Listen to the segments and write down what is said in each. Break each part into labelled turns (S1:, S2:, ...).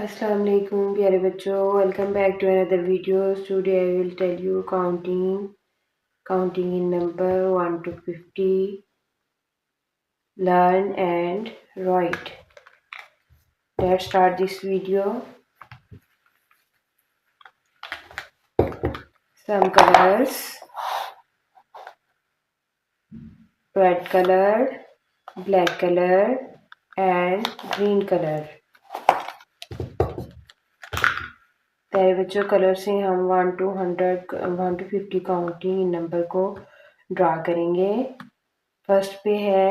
S1: Assalamu alaikum प्यारे बच्चों, welcome back to another videos. Today I will tell you counting in number 1 to 50, learn and write. Let's start this video. Some colors: red color, black color and green color. प्यारे बच्चों, colour से हम 1 to 100 1 to 50 counting in number को draw करेंगे. First पे है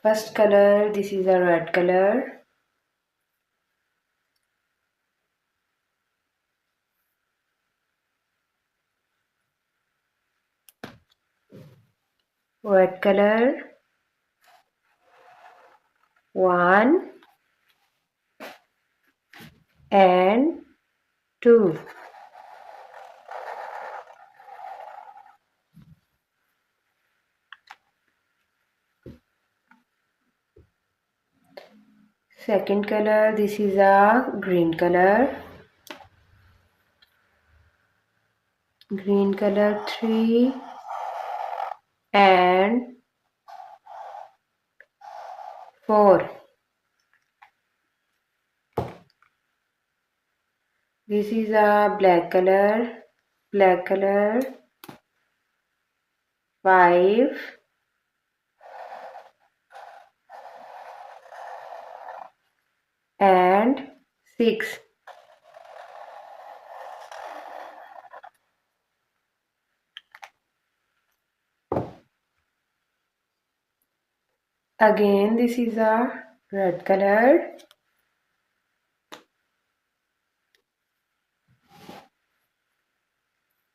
S1: first colour. This is a red colour. Red color. 1 and 2. Second color, this is a green color. Green color 3 and 4. This is a black color. Black color 5 and 6. Again, this is a red color.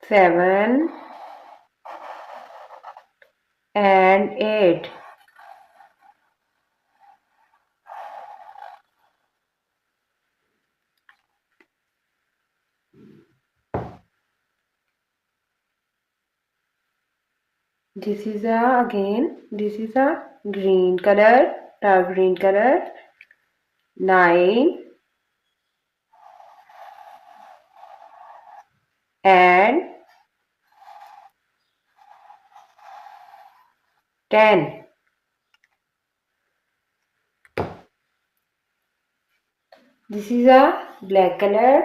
S1: 7 and 8. This is a green color, dark green color. 9 and 10. This is a black color.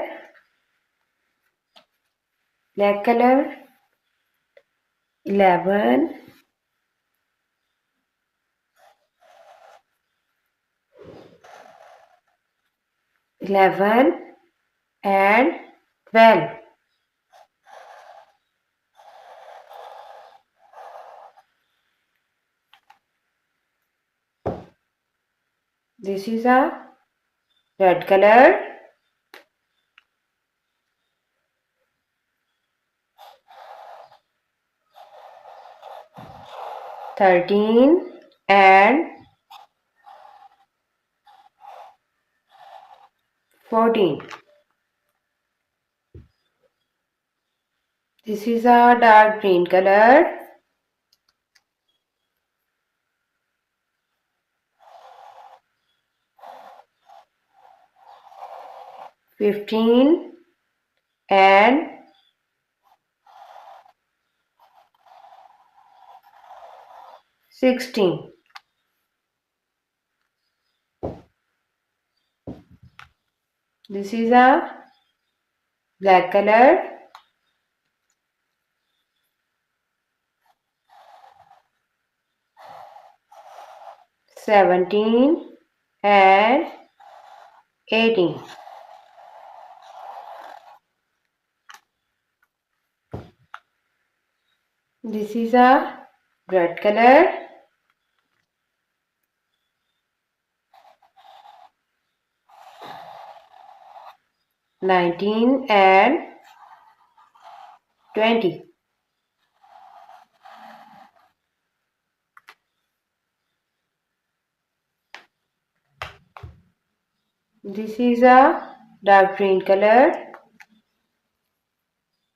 S1: Black color 11 and 12. This is a red color. 13 and 14. This is a dark green color. 15 and 16. This is a black color. 17 and 18. This is a red color. 19 and 20. This is a dark green color.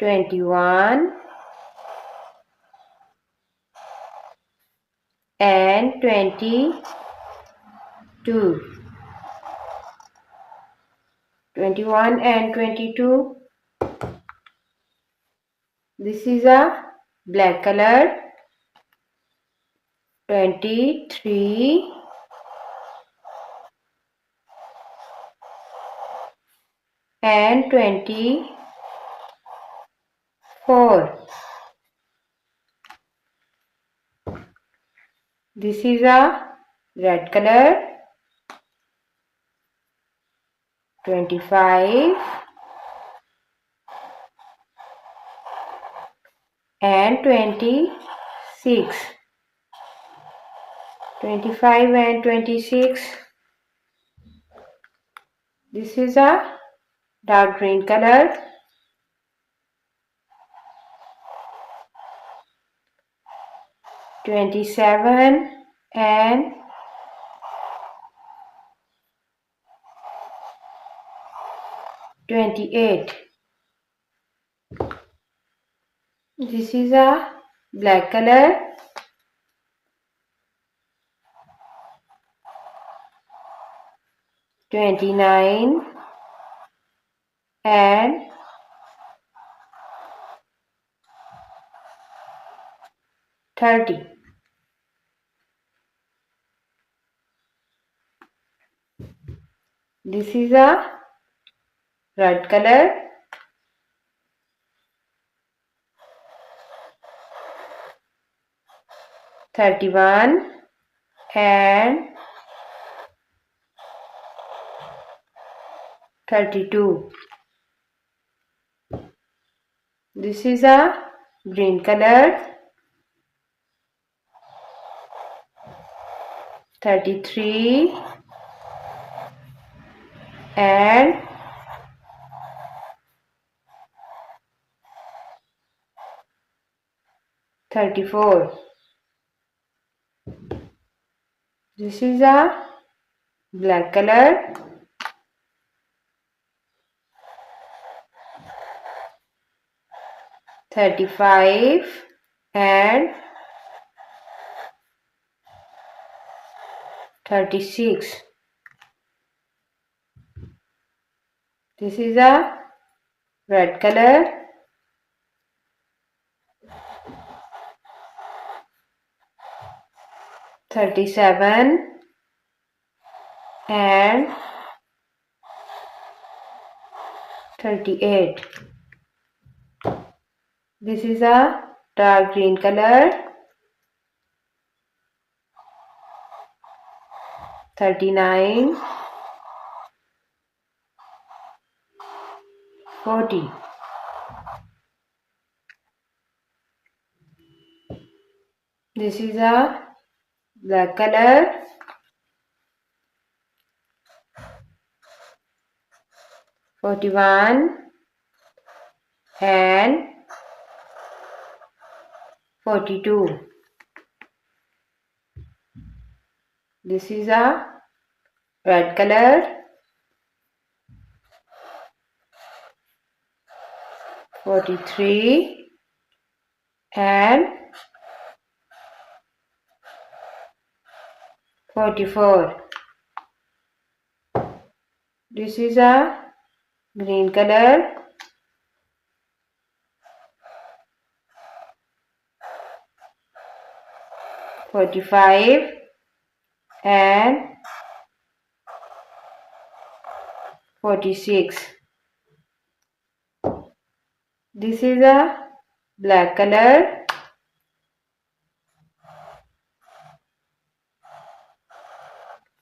S1: 21 and 22. 21 and 22. This is a black color. 23 and 24. This is a red color. 25 and 26. 25 and 26. This is a dark green color. 27 and 28. This is a black color. 29 and 30. This is a red color. 31 and 32. This is a green color. 33 and 34. This is a black color. 35 and 36. This is a red color. 37 and 38. This is a dark green color. 39 40. This is a black color. 41 and 42. This is a red color. 43 and 44. This is a green color. 45 and 46. This is a black color.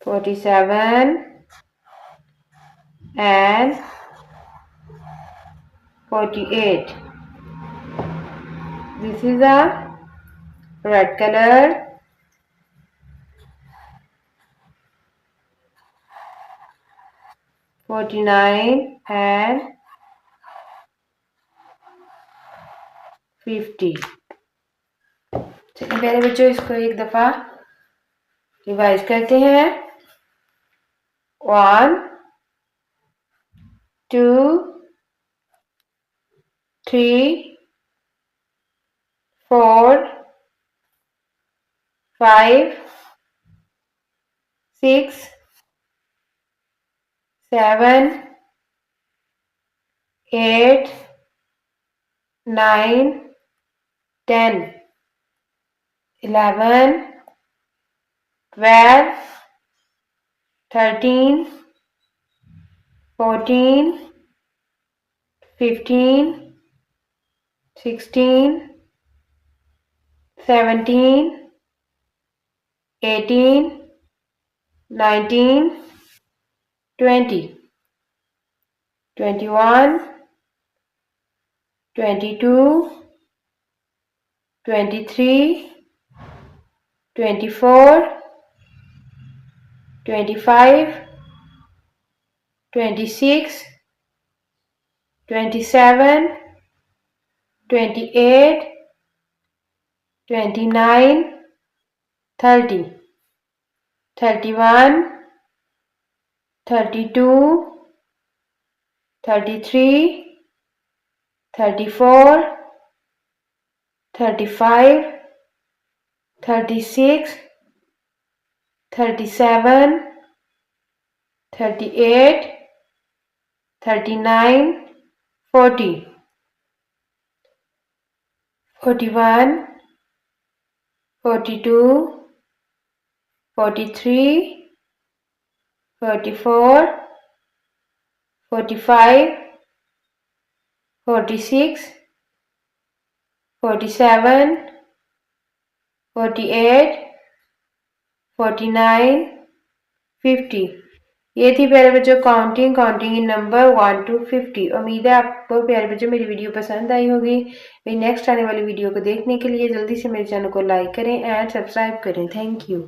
S1: 47 and 48. This is a red color. 49 and 50. चलिए प्यारे बच्चों, इसको एक दफ़ा revise करते हैं. 1 2 3 4 5 6 7 8 9 10 11 12 13 14 15 16 17 18 19 20 21 22 23 24 25 26 27 28 29 30 31 32 33 34 35 36 37 38 39 40 41 42 43 44 45 46 47 48 49 50। ये थी प्यारे बच्चों काउंटिंग इन नंबर 1 to 50। उम्मीद है आपको प्यारे बच्चों मेरी वीडियो पसंद आई होगी। मेरी नेक्स्ट आने वाली वीडियो को देखने के लिए जल्दी से मेरे चैनल को लाइक करें एंड सब्सक्राइब करें। Thank you.